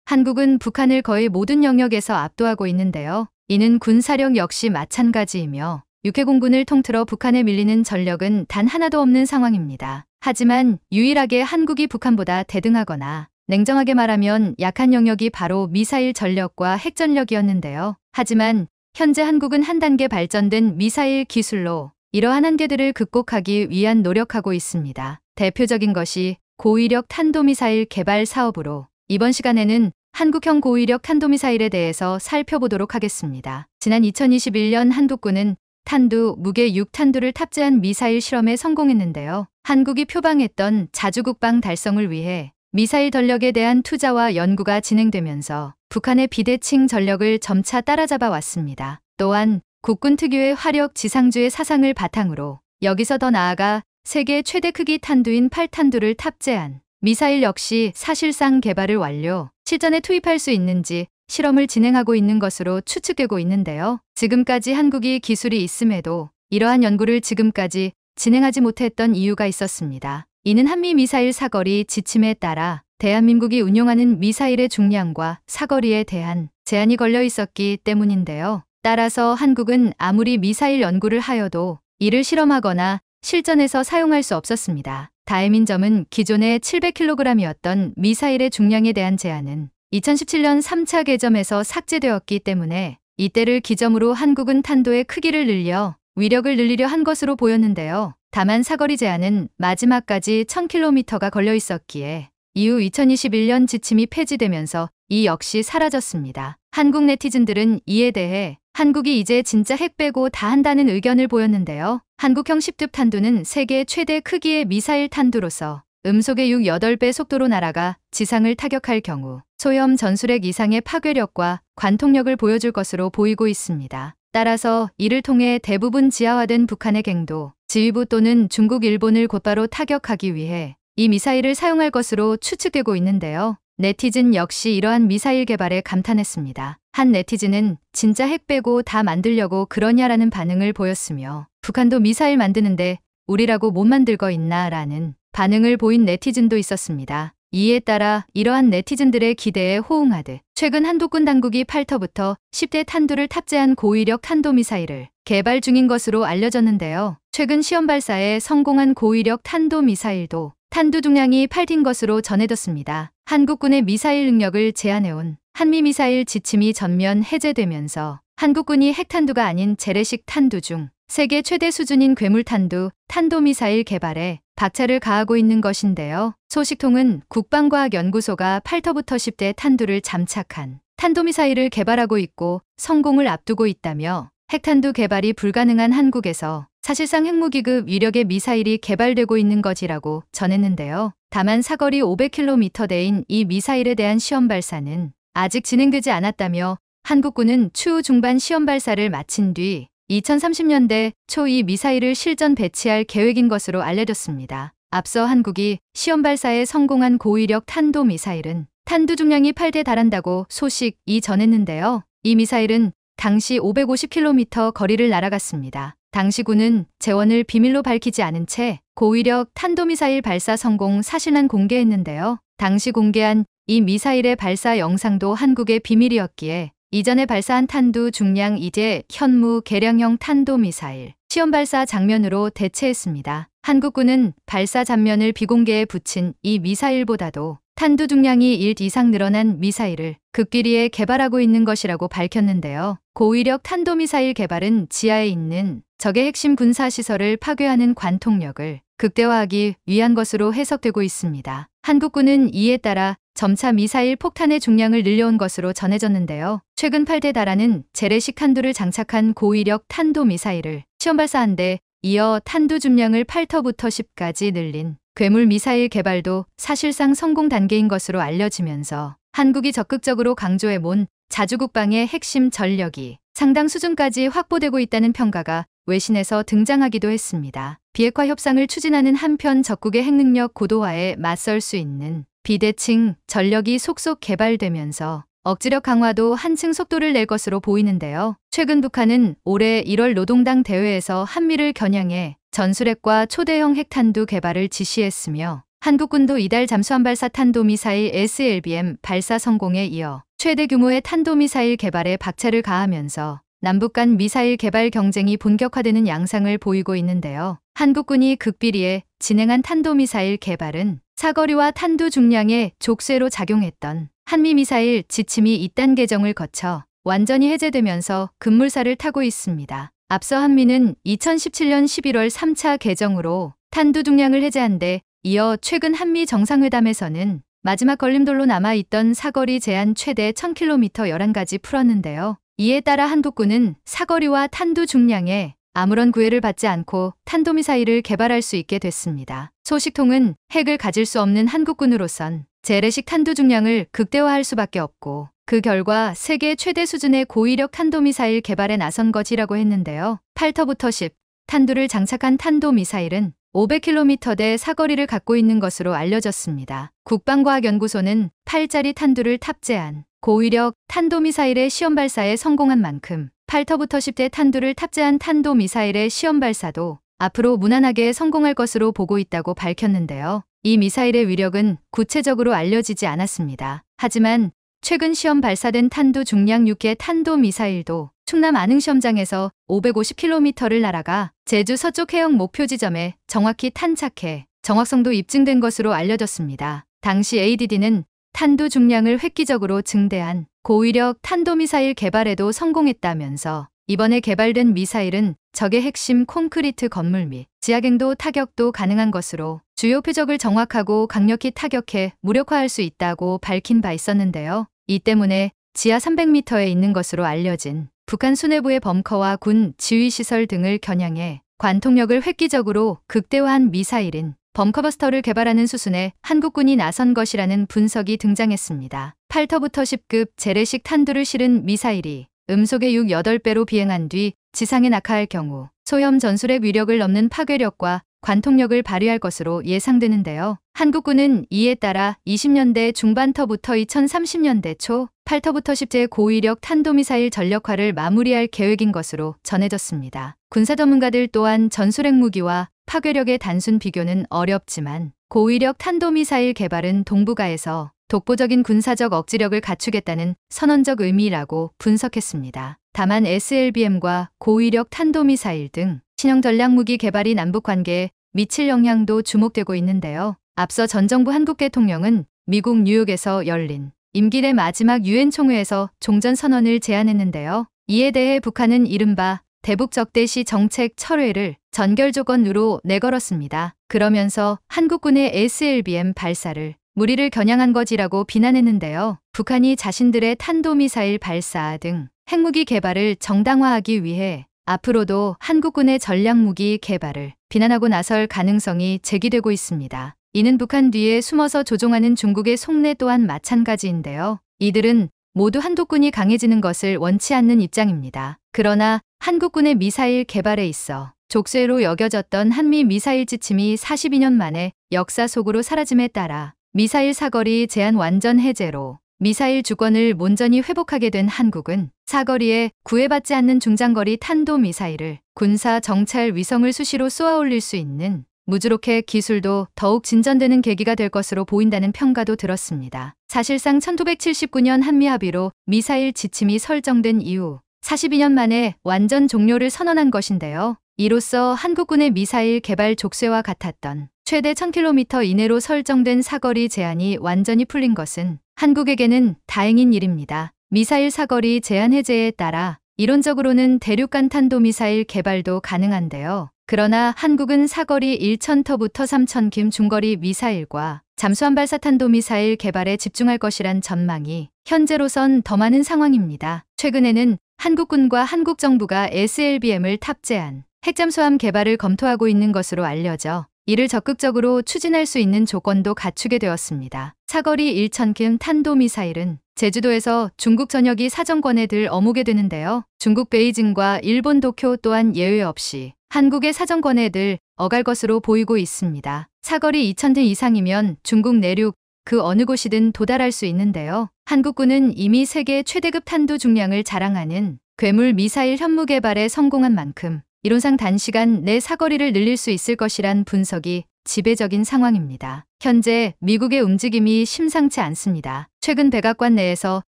한국은 북한을 거의 모든 영역에서 압도하고 있는데요. 이는 군사력 역시 마찬가지이며 육해공군을 통틀어 북한에 밀리는 전력은 단 하나도 없는 상황입니다. 하지만 유일하게 한국이 북한보다 대등하거나 냉정하게 말하면 약한 영역이 바로 미사일 전력과 핵전력이었는데요. 하지만 현재 한국은 한 단계 발전된 미사일 기술로 이러한 한계들을 극복하기 위한 노력하고 있습니다. 대표적인 것이 고위력 탄도미사일 개발 사업으로 이번 시간에는 한국형 고위력 탄도미사일에 대해서 살펴보도록 하겠습니다. 지난 2021년 한국군은 탄두, 무게 6탄두를 탑재한 미사일 실험에 성공했는데요. 한국이 표방했던 자주국방 달성을 위해 미사일 전력에 대한 투자와 연구가 진행되면서 북한의 비대칭 전력을 점차 따라잡아 왔습니다. 또한 국군 특유의 화력 지상주의 사상을 바탕으로 여기서 더 나아가 세계 최대 크기 탄두인 8탄두를 탑재한 미사일 역시 사실상 개발을 완료, 실전에 투입할 수 있는지 실험을 진행하고 있는 것으로 추측되고 있는데요. 지금까지 한국이 기술이 있음에도 이러한 연구를 지금까지 진행하지 못했던 이유가 있었습니다. 이는 한미 미사일 사거리 지침에 따라 대한민국이 운용하는 미사일의 중량과 사거리에 대한 제한이 걸려 있었기 때문인데요. 따라서 한국은 아무리 미사일 연구를 하여도 이를 실험하거나 실전에서 사용할 수 없었습니다. 다행인 점은 기존의 700kg이었던 미사일의 중량에 대한 제한은 2017년 3차 개점에서 삭제되었기 때문에 이때를 기점으로 한국은 탄도의 크기를 늘려 위력을 늘리려 한 것으로 보였는데요. 다만 사거리 제한은 마지막까지 1000km가 걸려 있었기에 이후 2021년 지침이 폐지되면서 이 역시 사라졌습니다. 한국 네티즌들은 이에 대해 한국이 이제 진짜 핵 빼고 다 한다는 의견을 보였는데요. 한국형 10뚝 탄두는 세계 최대 크기의 미사일 탄두로서 음속의 8배 속도로 날아가 지상을 타격할 경우 소염 전술핵 이상의 파괴력과 관통력을 보여줄 것으로 보이고 있습니다. 따라서 이를 통해 대부분 지하화된 북한의 갱도, 지휘부 또는 중국, 일본을 곧바로 타격하기 위해 이 미사일을 사용할 것으로 추측되고 있는데요. 네티즌 역시 이러한 미사일 개발에 감탄했습니다. 한 네티즌은 진짜 핵 빼고 다 만들려고 그러냐라는 반응을 보였으며 북한도 미사일 만드는데 우리라고 못 만들 거 있나 라는 반응을 보인 네티즌도 있었습니다. 이에 따라 이러한 네티즌들의 기대에 호응하듯 최근 한국군 당국이 8터부터 10대 탄두를 탑재한 고위력 탄도미사일을 개발 중인 것으로 알려졌는데요. 최근 시험 발사에 성공한 고위력 탄도미사일도 탄두 중량이 8인 것으로 전해졌습니다. 한국군의 미사일 능력을 제한해온 한미미사일 지침이 전면 해제되면서 한국군이 핵탄두가 아닌 재래식 탄두 중 세계 최대 수준인 괴물탄두, 탄도미사일 개발에 박차를 가하고 있는 것인데요. 소식통은 국방과학연구소가 8터부터 10대 탄두를 잠착한 탄도미사일을 개발하고 있고 성공을 앞두고 있다며 핵탄두 개발이 불가능한 한국에서 사실상 핵무기급 위력의 미사일이 개발되고 있는 것이라고 전했는데요. 다만 사거리 500km대인 이 미사일에 대한 시험 발사는 아직 진행되지 않았다며 한국군은 추후 중반 시험 발사를 마친 뒤 2030년대 초 이 미사일을 실전 배치할 계획인 것으로 알려졌습니다. 앞서 한국이 시험 발사에 성공한 고위력 탄도미사일은 탄두 중량이 8대 달한다고 소식이 전했는데요. 이 미사일은 당시 550km 거리를 날아갔습니다. 당시 군은 재원을 비밀로 밝히지 않은 채 고위력 탄도미사일 발사 성공 사실만 공개했는데요. 당시 공개한 이 미사일의 발사 영상도 한국의 비밀이었기에 이전에 발사한 탄두 중량 2대 현무 개량형 탄도미사일 시험 발사 장면으로 대체했습니다. 한국군은 발사 장면을 비공개에 붙인 이 미사일보다도 탄두 중량이 1 이상 늘어난 미사일을 극기리에 개발하고 있는 것이라고 밝혔는데요. 고위력 탄도미사일 개발은 지하에 있는 적의 핵심 군사시설을 파괴하는 관통력을 극대화하기 위한 것으로 해석되고 있습니다. 한국군은 이에 따라 점차 미사일 폭탄의 중량을 늘려온 것으로 전해졌는데요. 최근 8대 달하는 재래식 탄두를 장착한 고위력 탄도미사일을 시험 발사한 데 이어 탄두 중량을 8터부터 10까지 늘린 괴물 미사일 개발도 사실상 성공 단계인 것으로 알려지면서 한국이 적극적으로 강조해온 자주국방의 핵심 전력이 상당 수준까지 확보되고 있다는 평가가 외신에서 등장하기도 했습니다. 비핵화 협상을 추진하는 한편 적국의 핵능력 고도화에 맞설 수 있는 비대칭 전력이 속속 개발되면서 억지력 강화도 한층 속도를 낼 것으로 보이는데요. 최근 북한은 올해 1월 노동당 대회에서 한미를 겨냥해 전술핵과 초대형 핵탄두 개발을 지시했으며 한국군도 이달 잠수함 발사 탄도미사일 SLBM 발사 성공에 이어 최대 규모의 탄도미사일 개발에 박차를 가하면서 남북 간 미사일 개발 경쟁이 본격화되는 양상을 보이고 있는데요. 한국군이 극비리에 진행한 탄도미사일 개발은 사거리와 탄두 중량의 족쇄로 작용했던 한미미사일 지침이 2단 개정을 거쳐 완전히 해제되면서 급물살을 타고 있습니다. 앞서 한미는 2017년 11월 3차 개정으로 탄두 중량을 해제한 데 이어 최근 한미 정상회담에서는 마지막 걸림돌로 남아있던 사거리 제한 최대 1000km 11가지 풀었는데요. 이에 따라 한국군은 사거리와 탄두 중량에 아무런 구애를 받지 않고 탄도미사일을 개발할 수 있게 됐습니다. 소식통은 핵을 가질 수 없는 한국군으로선 재래식 탄두 중량을 극대화할 수밖에 없고 그 결과 세계 최대 수준의 고위력 탄도미사일 개발에 나선 것이라고 했는데요. 8터부터 10, 탄두를 장착한 탄도미사일은 500km대 사거리를 갖고 있는 것으로 알려졌습니다. 국방과학연구소는 8짜리 탄두를 탑재한 고위력 탄도미사일의 시험 발사에 성공한 만큼 8터부터 10대 탄두를 탑재한 탄도미사일의 시험 발사도 앞으로 무난하게 성공할 것으로 보고 있다고 밝혔는데요. 이 미사일의 위력은 구체적으로 알려지지 않았습니다. 하지만 최근 시험 발사된 탄두 중량 6개 탄도미사일도 충남 안흥시험장에서 550km를 날아가 제주 서쪽 해역 목표 지점에 정확히 탄착해 정확성도 입증된 것으로 알려졌습니다. 당시 ADD는 탄두 중량을 획기적으로 증대한 고위력 탄도미사일 개발에도 성공했다면서 이번에 개발된 미사일은 적의 핵심 콘크리트 건물 및 지하갱도 타격도 가능한 것으로 주요 표적을 정확하고 강력히 타격해 무력화할 수 있다고 밝힌 바 있었는데요. 이 때문에 지하 300m에 있는 것으로 알려진 북한 수뇌부의 벙커와 군 지휘시설 등을 겨냥해 관통력을 획기적으로 극대화한 미사일인 벙커버스터를 개발하는 수순에 한국군이 나선 것이라는 분석이 등장했습니다. 8터부터 10급 재래식 탄두를 실은 미사일이 음속의 6, 8배로 비행한 뒤 지상에 낙하할 경우 소형 전술핵 위력을 넘는 파괴력과 관통력을 발휘할 것으로 예상되는데요. 한국군은 이에 따라 20년대 중반터부터 2030년대 초 8터부터 10제 고위력 탄도미사일 전력화를 마무리할 계획인 것으로 전해졌습니다. 군사 전문가들 또한 전술핵 무기와 파괴력의 단순 비교는 어렵지만 고위력 탄도미사일 개발은 동북아에서 독보적인 군사적 억지력을 갖추겠다는 선언적 의미라고 분석했습니다. 다만 SLBM과 고위력 탄도미사일 등 신형 전략무기 개발이 남북 관계에 미칠 영향도 주목되고 있는데요. 앞서 전 정부 한국 대통령은 미국 뉴욕에서 열린 임기 내 마지막 유엔 총회에서 종전 선언을 제안했는데요. 이에 대해 북한은 이른바 대북 적대시 정책 철회를 전결 조건으로 내걸었습니다. 그러면서 한국군의 SLBM 발사를 무리를 겨냥한 것이라고 비난했는데요. 북한이 자신들의 탄도미사일 발사 등 핵무기 개발을 정당화하기 위해 앞으로도 한국군의 전략무기 개발을 비난하고 나설 가능성이 제기되고 있습니다. 이는 북한 뒤에 숨어서 조종하는 중국의 속내 또한 마찬가지인데요. 이들은 모두 한국군이 강해지는 것을 원치 않는 입장입니다. 그러나 한국군의 미사일 개발에 있어 족쇄로 여겨졌던 한미 미사일 지침이 42년 만에 역사 속으로 사라짐에 따라 미사일 사거리 제한 완전 해제로 미사일 주권을 온전히 회복하게 된 한국은 사거리에 구애받지 않는 중장거리 탄도미사일을 군사 정찰 위성을 수시로 쏘아올릴 수 있는 무주로켓 기술도 더욱 진전되는 계기가 될 것으로 보인다는 평가도 들었습니다. 사실상 1979년 한미 합의로 미사일 지침이 설정된 이후 42년 만에 완전 종료를 선언한 것인데요. 이로써 한국군의 미사일 개발 족쇄와 같았던 최대 1000km 이내로 설정된 사거리 제한이 완전히 풀린 것은 한국에게는 다행인 일입니다. 미사일 사거리 제한 해제에 따라 이론적으로는 대륙간 탄도미사일 개발도 가능한데요. 그러나 한국은 사거리 1000터부터 3000km 중거리 미사일과 잠수함 발사 탄도미사일 개발에 집중할 것이란 전망이 현재로선 더 많은 상황입니다. 최근에는 한국군과 한국 정부가 SLBM을 탑재한 핵잠수함 개발을 검토하고 있는 것으로 알려져 이를 적극적으로 추진할 수 있는 조건도 갖추게 되었습니다. 사거리 1000km 탄도미사일은 제주도에서 중국 전역이 사정권에 들 어무게 되는데요. 중국 베이징과 일본 도쿄 또한 예외 없이 한국의 사정권에 들 어갈 것으로 보이고 있습니다. 사거리 2000km 이상이면 중국 내륙 그 어느 곳이든 도달할 수 있는데요. 한국군은 이미 세계 최대급 탄두 중량을 자랑하는 괴물 미사일 현무 개발에 성공한 만큼 이론상 단시간 내 사거리를 늘릴 수 있을 것이란 분석이 지배적인 상황입니다. 현재 미국의 움직임이 심상치 않습니다. 최근 백악관 내에서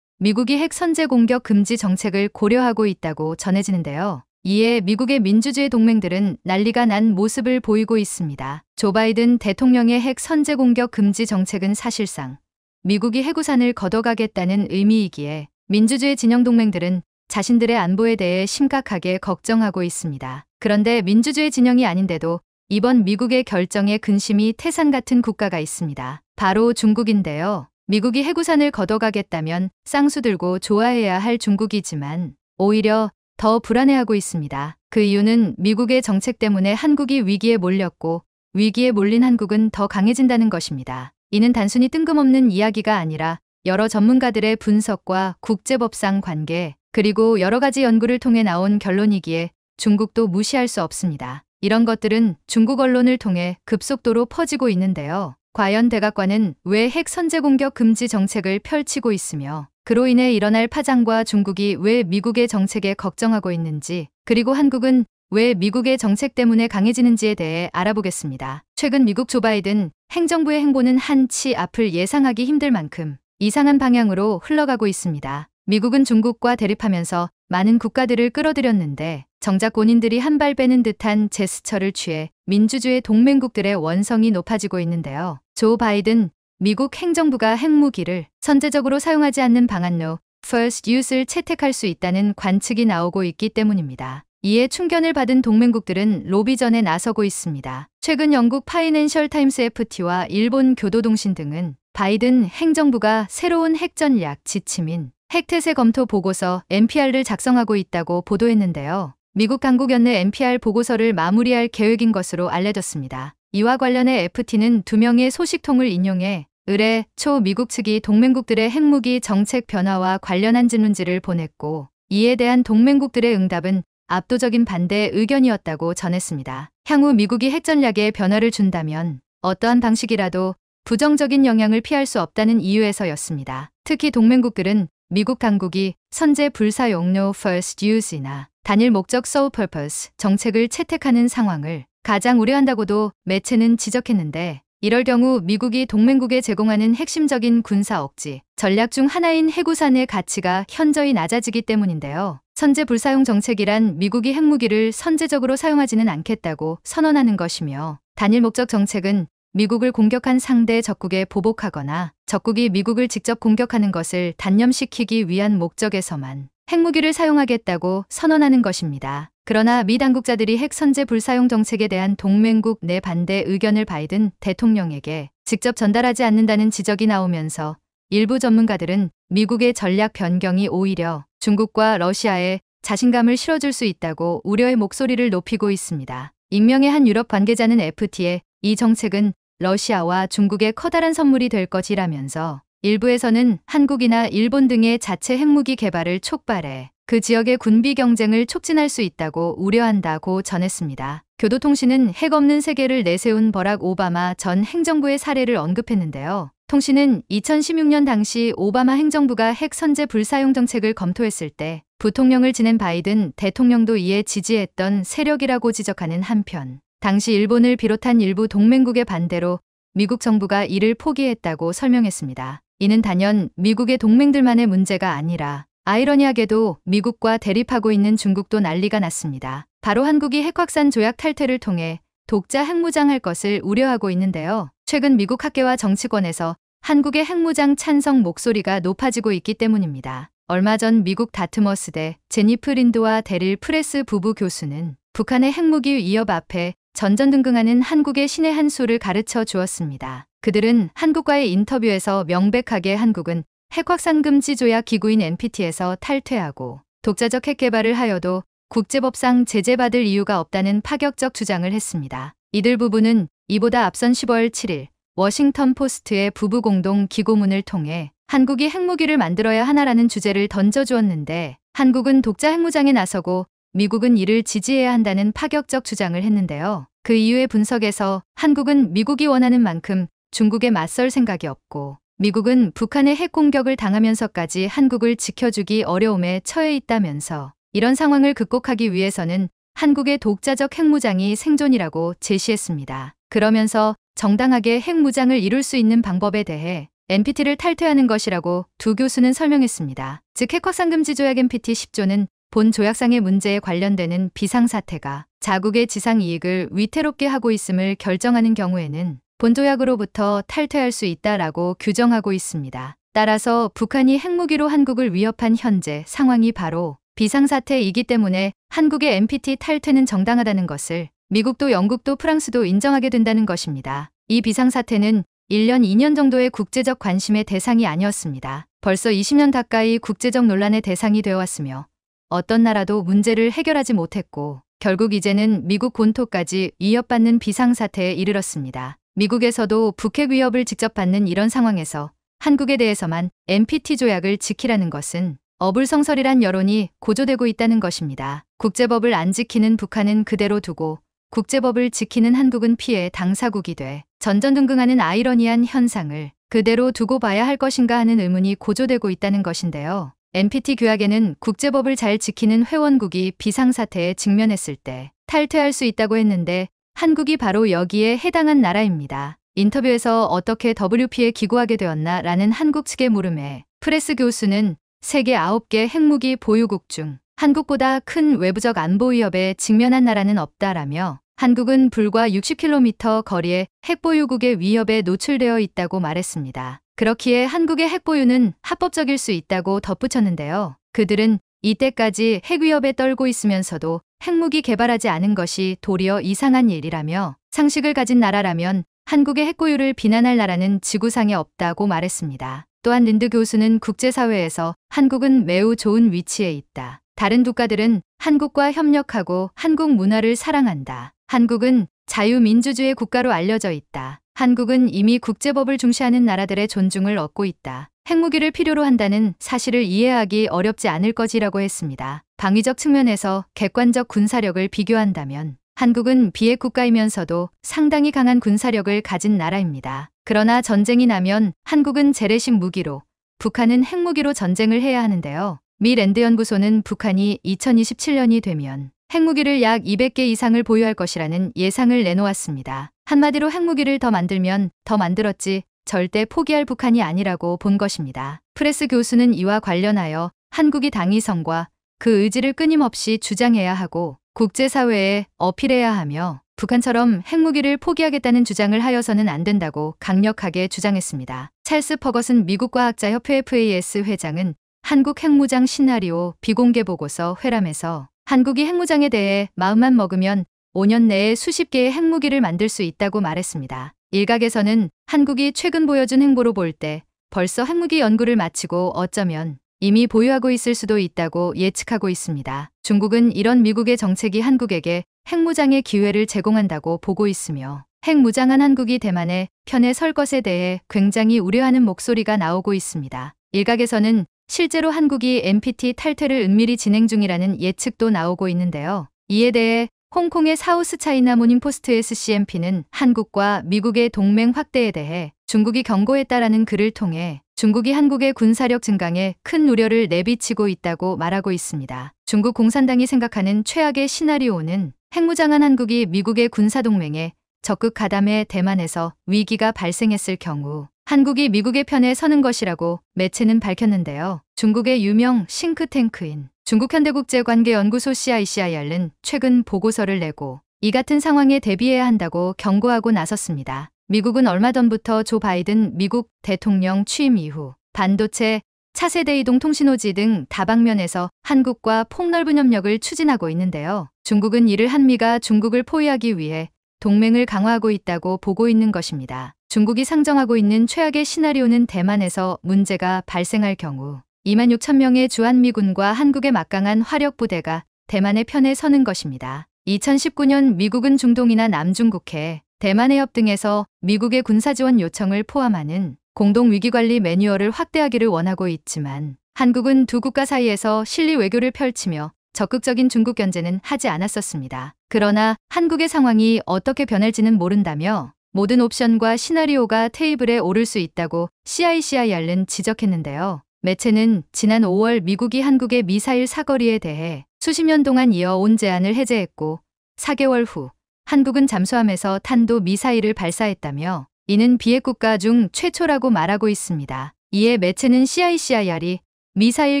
미국이 핵 선제 공격 금지 정책을 고려하고 있다고 전해지는데요. 이에 미국의 민주주의 동맹들은 난리가 난 모습을 보이고 있습니다. 조 바이든 대통령의 핵 선제 공격 금지 정책은 사실상 미국이 해구산을 걷어가겠다는 의미이기에 민주주의 진영 동맹들은 자신들의 안보에 대해 심각하게 걱정하고 있습니다. 그런데 민주주의 진영이 아닌데도 이번 미국의 결정에 근심이 태산 같은 국가가 있습니다. 바로 중국인데요. 미국이 해구산을 걷어가겠다면 쌍수 들고 좋아해야 할 중국이지만 오히려 더 불안해하고 있습니다. 그 이유는 미국의 정책 때문에 한국이 위기에 몰렸고 위기에 몰린 한국은 더 강해진다는 것입니다. 이는 단순히 뜬금없는 이야기가 아니라 여러 전문가들의 분석과 국제법상 관계 그리고 여러 가지 연구를 통해 나온 결론이기에 중국도 무시할 수 없습니다. 이런 것들은 중국 언론을 통해 급속도로 퍼지고 있는데요. 과연 백악관은 왜 핵 선제 공격 금지 정책을 펼치고 있으며 그로 인해 일어날 파장과 중국이 왜 미국의 정책에 걱정하고 있는지 그리고 한국은 왜 미국의 정책 때문에 강해지는지에 대해 알아보겠습니다. 최근 미국 조 바이든 행정부의 행보는 한치 앞을 예상하기 힘들 만큼 이상한 방향으로 흘러가고 있습니다. 미국은 중국과 대립하면서 많은 국가들을 끌어들였는데 정작 본인들이 한 발 빼는 듯한 제스처를 취해 민주주의 동맹국들의 원성이 높아지고 있는데요. 조 바이든 미국 행정부가 핵무기를 선제적으로 사용하지 않는 방안로 First Use를 채택할 수 있다는 관측이 나오고 있기 때문입니다. 이에 충견을 받은 동맹국들은 로비전에 나서고 있습니다. 최근 영국 파이낸셜 타임스 FT와 일본 교도통신 등은 바이든 행정부가 새로운 핵전략 지침인 핵태세 검토 보고서 NPR를 작성하고 있다고 보도했는데요. 미국 당국 연내 NPR 보고서를 마무리할 계획인 것으로 알려졌습니다. 이와 관련해 FT는 2명의 소식통을 인용해 의뢰 초 미국 측이 동맹국들의 핵무기 정책 변화와 관련한 질문지를 보냈고 이에 대한 동맹국들의 응답은 압도적인 반대 의견이었다고 전했습니다. 향후 미국이 핵전략에 변화를 준다면 어떠한 방식이라도 부정적인 영향을 피할 수 없다는 이유에서였습니다. 특히 동맹국들은 미국 당국이 선제 불사용로 First Use나 단일 목적 Sole Purpose 정책을 채택하는 상황을 가장 우려한다고도 매체는 지적했는데 이럴 경우 미국이 동맹국에 제공하는 핵심적인 군사 억지 전략 중 하나인 해구산의 가치가 현저히 낮아지기 때문인데요. 선제 불사용 정책이란 미국이 핵무기를 선제적으로 사용하지는 않겠다고 선언하는 것이며 단일 목적 정책은 미국을 공격한 상대 적국에 보복하거나 적국이 미국을 직접 공격하는 것을 단념시키기 위한 목적에서만 핵무기를 사용하겠다고 선언하는 것입니다. 그러나 미 당국자들이 핵 선제 불사용 정책에 대한 동맹국 내 반대 의견을 바이든 대통령에게 직접 전달하지 않는다는 지적이 나오면서 일부 전문가들은 미국의 전략 변경이 오히려 중국과 러시아에 자신감을 실어줄 수 있다고 우려의 목소리를 높이고 있습니다. 익명의 한 유럽 관계자는 FT에 이 정책은 러시아와 중국의 커다란 선물이 될 것이라면서 일부에서는 한국이나 일본 등의 자체 핵무기 개발을 촉발해 그 지역의 군비 경쟁을 촉진할 수 있다고 우려한다고 전했습니다. 교도통신은 핵 없는 세계를 내세운 버락 오바마 전 행정부의 사례를 언급했는데요. 통신은 2016년 당시 오바마 행정부가 핵 선제 불사용 정책을 검토했을 때 부통령을 지낸 바이든 대통령도 이에 지지했던 세력이라고 지적하는 한편 당시 일본을 비롯한 일부 동맹국의 반대로 미국 정부가 이를 포기했다고 설명했습니다. 이는 단연 미국의 동맹들만의 문제가 아니라 아이러니하게도 미국과 대립하고 있는 중국도 난리가 났습니다. 바로 한국이 핵확산 조약 탈퇴를 통해 독자 핵무장할 것을 우려하고 있는데요. 최근 미국 학계와 정치권에서 한국의 핵무장 찬성 목소리가 높아지고 있기 때문입니다. 얼마 전 미국 다트머스대 제니프 린드와 데릴 프레스 부부 교수는 북한의 핵무기 위협 앞에 전전긍긍하는 한국의 신의 한 수를 가르쳐 주었습니다. 그들은 한국과의 인터뷰에서 명백하게 한국은 핵확산 금지 조약 기구인 NPT에서 탈퇴하고 독자적 핵 개발을 하여도 국제법상 제재받을 이유가 없다는 파격적 주장을 했습니다. 이들 부부는 이보다 앞선 10월 7일 워싱턴 포스트의 부부 공동 기고문을 통해 한국이 핵무기를 만들어야 하나라는 주제를 던져주었는데 한국은 독자 핵무장에 나서고 미국은 이를 지지해야 한다는 파격적 주장을 했는데요. 그 이후의 분석에서 한국은 미국이 원하는 만큼 중국에 맞설 생각이 없고 미국은 북한의 핵 공격을 당하면서까지 한국을 지켜주기 어려움에 처해 있다면서 이런 상황을 극복하기 위해서는 한국의 독자적 핵무장이 생존이라고 제시했습니다. 그러면서 정당하게 핵무장을 이룰 수 있는 방법에 대해 NPT를 탈퇴하는 것이라고 두 교수는 설명했습니다. 즉 핵확산금지 조약 NPT 10조는 본 조약상의 문제에 관련되는 비상사태가 자국의 지상 이익을 위태롭게 하고 있음을 결정하는 경우에는 본 조약으로부터 탈퇴할 수 있다라고 규정하고 있습니다. 따라서 북한이 핵무기로 한국을 위협한 현재 상황이 바로 비상사태이기 때문에 한국의 NPT 탈퇴는 정당하다는 것을 미국도 영국도 프랑스도 인정하게 된다는 것입니다. 이 비상사태는 1년, 2년 정도의 국제적 관심의 대상이 아니었습니다. 벌써 20년 가까이 국제적 논란의 대상이 되어왔으며 어떤 나라도 문제를 해결하지 못했고 결국 이제는 미국 본토까지 위협받는 비상사태에 이르렀습니다. 미국에서도 북핵 위협을 직접 받는 이런 상황에서 한국에 대해서만 NPT 조약을 지키라는 것은 어불성설이란 여론이 고조되고 있다는 것입니다. 국제법을 안 지키는 북한은 그대로 두고 국제법을 지키는 한국은 피해 당사국이 돼 전전긍긍하는 아이러니한 현상을 그대로 두고 봐야 할 것인가 하는 의문이 고조되고 있다는 것인데요. NPT 규약에는 국제법을 잘 지키는 회원국이 비상사태에 직면했을 때 탈퇴할 수 있다고 했는데 한국이 바로 여기에 해당한 나라입니다. 인터뷰에서 어떻게 WP에 기고하게 되었나 라는 한국 측의 물음에 프레스 교수는 세계 9개 핵무기 보유국 중 한국보다 큰 외부적 안보 위협에 직면한 나라는 없다라며 한국은 불과 60km 거리의 핵보유국의 위협에 노출되어 있다고 말했습니다. 그렇기에 한국의 핵보유는 합법적일 수 있다고 덧붙였는데요. 그들은 이때까지 핵위협에 떨고 있으면서도 핵무기 개발하지 않은 것이 도리어 이상한 일이라며 상식을 가진 나라라면 한국의 핵보유를 비난할 나라는 지구상에 없다고 말했습니다. 또한 린드 교수는 국제사회에서 한국은 매우 좋은 위치에 있다. 다른 국가들은 한국과 협력하고 한국 문화를 사랑한다. 한국은 자유민주주의 국가로 알려져 있다. 한국은 이미 국제법을 중시하는 나라들의 존중을 얻고 있다. 핵무기를 필요로 한다는 사실을 이해하기 어렵지 않을 것이라고 했습니다. 방위적 측면에서 객관적 군사력을 비교한다면 한국은 비핵 국가이면서도 상당히 강한 군사력을 가진 나라입니다. 그러나 전쟁이 나면 한국은 재래식 무기로, 북한은 핵무기로 전쟁을 해야 하는데요. 미 랜드 연구소는 북한이 2027년이 되면 핵무기를 약 200개 이상을 보유할 것이라는 예상을 내놓았습니다. 한마디로 핵무기를 더 만들면 더 만들었지 절대 포기할 북한이 아니라고 본 것입니다. 프레스 교수는 이와 관련하여 한국이 당위성과 그 의지를 끊임없이 주장해야 하고 국제사회에 어필해야 하며 북한처럼 핵무기를 포기하겠다는 주장을 하여서는 안 된다고 강력하게 주장했습니다. 찰스 퍼거슨 미국 과학자협회 FAS 회장은 한국 핵무장 시나리오 비공개 보고서 회람에서 한국이 핵무장에 대해 마음만 먹으면 5년 내에 수십 개의 핵무기를 만들 수 있다고 말했습니다. 일각에서는 한국이 최근 보여준 행보로 볼 때 벌써 핵무기 연구를 마치고 어쩌면 이미 보유하고 있을 수도 있다고 예측하고 있습니다. 중국은 이런 미국의 정책이 한국에게 핵무장의 기회를 제공한다고 보고 있으며 핵무장한 한국이 대만의 편에 설 것에 대해 굉장히 우려하는 목소리가 나오고 있습니다. 일각에서는 실제로 한국이 NPT 탈퇴를 은밀히 진행 중이라는 예측도 나오고 있는데요. 이에 대해 홍콩의 사우스 차이나 모닝포스트 SCMP는 한국과 미국의 동맹 확대에 대해 중국이 경고했다라는 글을 통해 중국이 한국의 군사력 증강에 큰 우려를 내비치고 있다고 말하고 있습니다. 중국 공산당이 생각하는 최악의 시나리오는 핵무장한 한국이 미국의 군사동맹에 적극 가담해 대만에서 위기가 발생했을 경우 한국이 미국의 편에 서는 것이라고 매체는 밝혔는데요. 중국의 유명 싱크탱크인 중국현대국제관계연구소 CICIR은 최근 보고서를 내고 이 같은 상황에 대비해야 한다고 경고하고 나섰습니다. 미국은 얼마 전부터 조 바이든 미국 대통령 취임 이후 반도체, 차세대 이동 통신호지 등 다방면에서 한국과 폭넓은 협력을 추진하고 있는데요. 중국은 이를 한미가 중국을 포위하기 위해 동맹을 강화하고 있다고 보고 있는 것입니다. 중국이 상정하고 있는 최악의 시나리오는 대만에서 문제가 발생할 경우 26,000명의 주한미군과 한국의 막강한 화력부대가 대만의 편에 서는 것입니다. 2019년 미국은 중동이나 남중국해, 대만 해협 등에서 미국의 군사지원 요청을 포함하는 공동위기관리 매뉴얼을 확대하기를 원하고 있지만 한국은 두 국가 사이에서 실리 외교를 펼치며 적극적인 중국 견제는 하지 않았었습니다. 그러나 한국의 상황이 어떻게 변할지는 모른다며 모든 옵션과 시나리오가 테이블에 오를 수 있다고 CICIR은 지적했는데요. 매체는 지난 5월 미국이 한국의 미사일 사거리에 대해 수십 년 동안 이어온 제한을 해제했고 4개월 후 한국은 잠수함에서 탄도 미사일을 발사했다며 이는 비핵 국가 중 최초라고 말하고 있습니다. 이에 매체는 CICIR이 미사일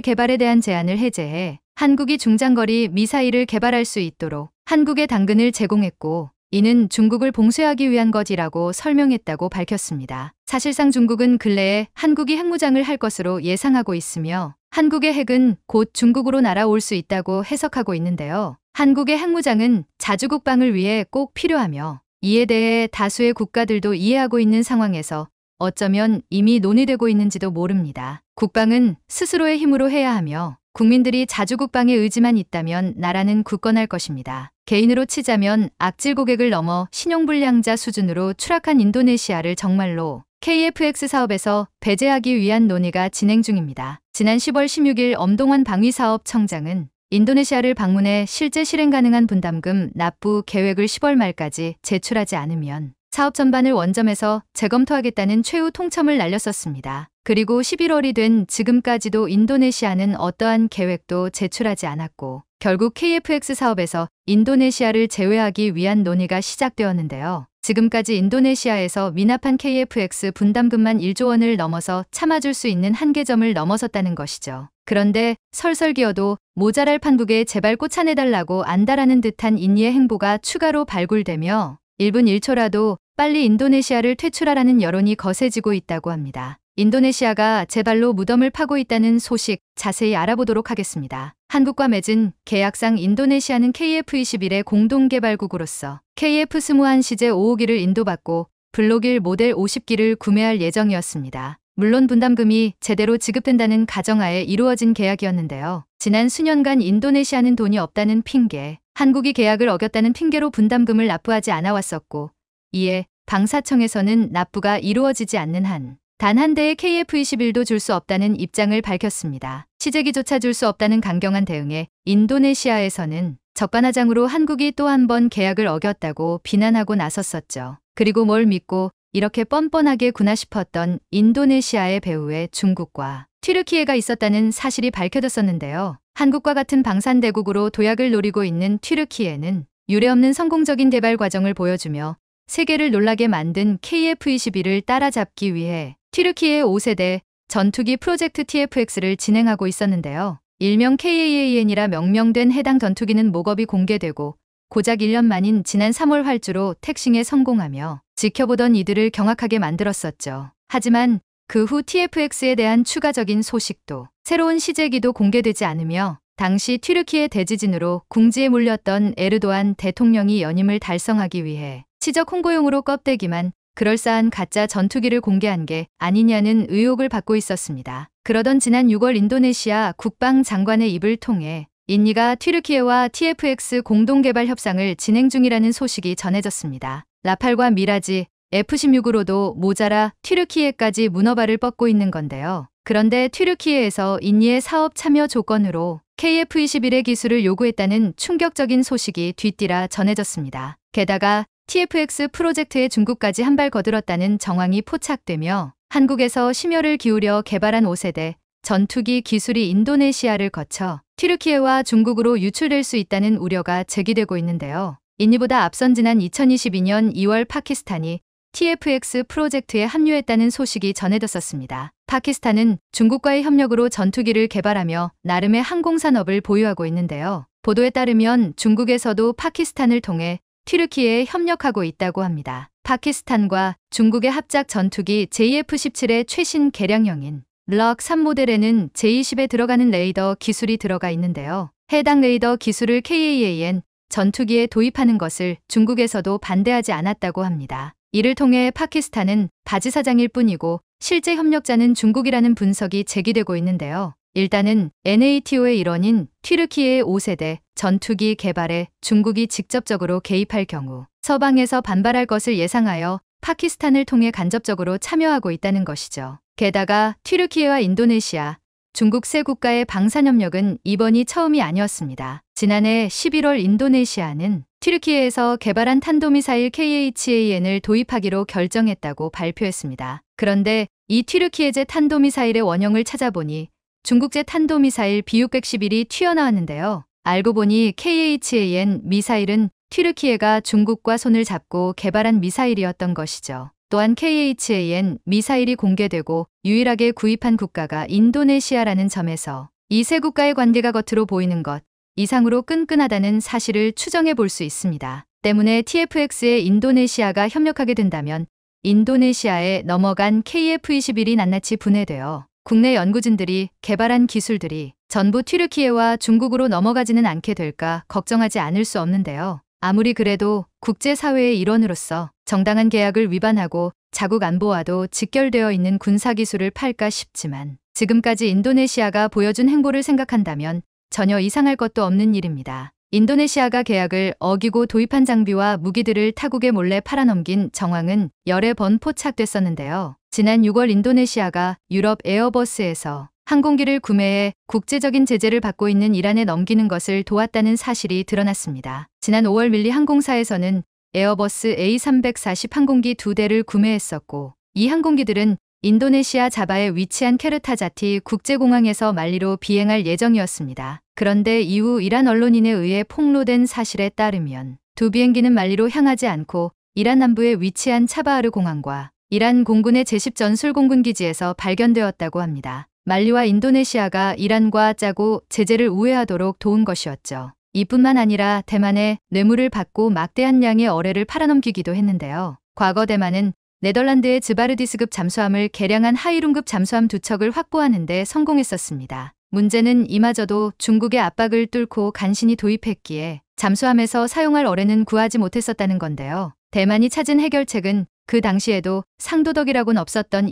개발에 대한 제한을 해제해 한국이 중장거리 미사일을 개발할 수 있도록 한국에 당근을 제공했고 이는 중국을 봉쇄하기 위한 것이라고 설명했다고 밝혔습니다. 사실상 중국은 근래에 한국이 핵무장을 할 것으로 예상하고 있으며 한국의 핵은 곧 중국으로 날아올 수 있다고 해석하고 있는데요. 한국의 핵무장은 자주국방을 위해 꼭 필요하며 이에 대해 다수의 국가들도 이해하고 있는 상황에서 어쩌면 이미 논의되고 있는지도 모릅니다. 국방은 스스로의 힘으로 해야 하며 국민들이 자주국방의 의지만 있다면 나라는 굳건할 것입니다. 개인으로 치자면 악질 고객을 넘어 신용불량자 수준으로 추락한 인도네시아를 정말로 KF-X 사업에서 배제하기 위한 논의가 진행 중입니다. 지난 10월 16일 엄동원 방위사업청장은 인도네시아를 방문해 실제 실행 가능한 분담금 납부 계획을 10월 말까지 제출하지 않으면 사업 전반을 원점에서 재검토하겠다는 최후 통첩을 날렸었습니다. 그리고 11월이 된 지금까지도 인도네시아는 어떠한 계획도 제출하지 않았고 결국 KF-X 사업에서 인도네시아를 제외하기 위한 논의가 시작되었는데요. 지금까지 인도네시아에서 미납한 KF-X 분담금만 1조 원을 넘어서 참아줄 수 있는 한계점을 넘어섰다는 것이죠. 그런데 설설기어도 모자랄 판국에 제발 꽂아내달라고 안다라는 듯한 인니의 행보가 추가로 발굴되며 1분 1초라도 빨리 인도네시아를 퇴출하라는 여론이 거세지고 있다고 합니다. 인도네시아가 제 발로 무덤을 파고 있다는 소식 자세히 알아보도록 하겠습니다. 한국과 맺은 계약상 인도네시아는 KF-21의 공동개발국으로서 KF-21 시제 5호기를 인도받고 블록1 모델 50기를 구매할 예정이었습니다. 물론 분담금이 제대로 지급된다는 가정하에 이루어진 계약이었는데요. 지난 수년간 인도네시아는 돈이 없다는 핑계, 한국이 계약을 어겼다는 핑계로 분담금을 납부하지 않아 왔었고 이에 방사청에서는 납부가 이루어지지 않는 한 단 한 대의 KF-21도 줄 수 없다는 입장을 밝혔습니다. 시제기조차 줄 수 없다는 강경한 대응에 인도네시아에서는 적반하장으로 한국이 또 한 번 계약을 어겼다고 비난하고 나섰었죠. 그리고 뭘 믿고 이렇게 뻔뻔하게 구나 싶었던 인도네시아의 배후에 중국과 튀르키예가 있었다는 사실이 밝혀졌었는데요. 한국과 같은 방산대국으로 도약을 노리고 있는 튀르키예는 유례없는 성공적인 개발 과정을 보여주며 세계를 놀라게 만든 KF-21을 따라잡기 위해 튀르키예 5세대 전투기 프로젝트 TF-X를 진행하고 있었는데요. 일명 KAAN이라 명명된 해당 전투기는 목업이 공개되고 고작 1년 만인 지난 3월 활주로 택싱에 성공하며 지켜보던 이들을 경악하게 만들었었죠. 하지만 그 후 TF-X에 대한 추가적인 소식도 새로운 시제기도 공개되지 않으며 당시 튀르키예 대지진으로 궁지에 몰렸던 에르도안 대통령이 연임을 달성하기 위해 치적 홍보용으로 껍데기만 그럴싸한 가짜 전투기를 공개한 게 아니냐는 의혹을 받고 있었습니다. 그러던 지난 6월 인도네시아 국방장관의 입을 통해 인니가 튀르키예와 TF-X 공동개발 협상을 진행 중이라는 소식이 전해졌습니다. 라팔과 미라지, F-16으로도 모자라 튀르키예까지 문어발을 뻗고 있는 건데요. 그런데 튀르키예에서 인니의 사업 참여 조건으로 KF-21의 기술을 요구했다는 충격적인 소식이 뒤띠라 전해졌습니다. 게다가 TF-X 프로젝트에 중국까지 한 발 거들었다는 정황이 포착되며 한국에서 심혈을 기울여 개발한 5세대 전투기 기술이 인도네시아를 거쳐 튀르키예와 중국으로 유출될 수 있다는 우려가 제기되고 있는데요. 인니보다 앞선 지난 2022년 2월 파키스탄이 TF-X 프로젝트에 합류했다는 소식이 전해졌었습니다. 파키스탄은 중국과의 협력으로 전투기를 개발하며 나름의 항공산업을 보유하고 있는데요. 보도에 따르면 중국에서도 파키스탄을 통해 튀르키예에 협력하고 있다고 합니다. 파키스탄과 중국의 합작 전투기 JF-17의 최신 개량형인 블록 3 모델에는 J-10에 들어가는 레이더 기술이 들어가 있는데요. 해당 레이더 기술을 KAAN 전투기에 도입하는 것을 중국에서도 반대하지 않았다고 합니다. 이를 통해 파키스탄은 바지사장일 뿐이고 실제 협력자는 중국이라는 분석이 제기되고 있는데요. 일단은 NATO의 일원인 튀르키예의 5세대 전투기 개발에 중국이 직접적으로 개입할 경우 서방에서 반발할 것을 예상하여 파키스탄을 통해 간접적으로 참여하고 있다는 것이죠. 게다가 튀르키예와 인도네시아, 중국 세 국가의 방산협력은 이번이 처음이 아니었습니다. 지난해 11월 인도네시아는 튀르키예에서 개발한 탄도미사일 KHAN을 도입하기로 결정했다고 발표했습니다. 그런데 이 튀르키예제 탄도미사일의 원형을 찾아보니 중국제 탄도미사일 B611이 튀어나왔는데요. 알고 보니 KHAN 미사일은 튀르키예가 중국과 손을 잡고 개발한 미사일이었던 것이죠. 또한 KHAN 미사일이 공개되고 유일하게 구입한 국가가 인도네시아라는 점에서 이 세 국가의 관계가 겉으로 보이는 것 이상으로 끈끈하다는 사실을 추정해 볼 수 있습니다. 때문에 TFX에 인도네시아가 협력하게 된다면 인도네시아에 넘어간 KF-21이 낱낱이 분해되어 국내 연구진들이 개발한 기술들이 전부 튀르키예와 중국으로 넘어가지는 않게 될까 걱정하지 않을 수 없는데요. 아무리 그래도 국제사회의 일원으로서 정당한 계약을 위반하고 자국 안보와도 직결되어 있는 군사기술을 팔까 싶지만 지금까지 인도네시아가 보여준 행보를 생각한다면 전혀 이상할 것도 없는 일입니다. 인도네시아가 계약을 어기고 도입한 장비와 무기들을 타국에 몰래 팔아넘긴 정황은 여러 번 포착됐었는데요. 지난 6월 인도네시아가 유럽 에어버스에서 항공기를 구매해 국제적인 제재를 받고 있는 이란에 넘기는 것을 도왔다는 사실이 드러났습니다. 지난 5월 밀리 항공사에서는 에어버스 A340 항공기 2대를 구매했었고 이 항공기들은 인도네시아 자바에 위치한 케르타자티 국제공항에서 말리로 비행할 예정이었습니다. 그런데 이후 이란 언론인에 의해 폭로된 사실에 따르면 두 비행기는 말리로 향하지 않고 이란 남부에 위치한 차바하르 공항과 이란 공군의 제10 전술공군기지에서 발견되었다고 합니다. 말리와 인도네시아가 이란과 짜고 제재를 우회하도록 도운 것이었죠. 이뿐만 아니라 대만에 뇌물을 받고 막대한 양의 어뢰를 팔아넘기기도 했는데요. 과거 대만은 네덜란드의 즈바르디스급 잠수함을 개량한 하이룬급 잠수함 2척을 확보하는 데 성공했었습니다. 문제는 이마저도 중국의 압박을 뚫고 간신히 도입했기에 잠수함에서 사용할 어뢰는 구하지 못했었다는 건데요. 대만이 찾은 해결책은 그 당시에도 상도덕이라고는 없었던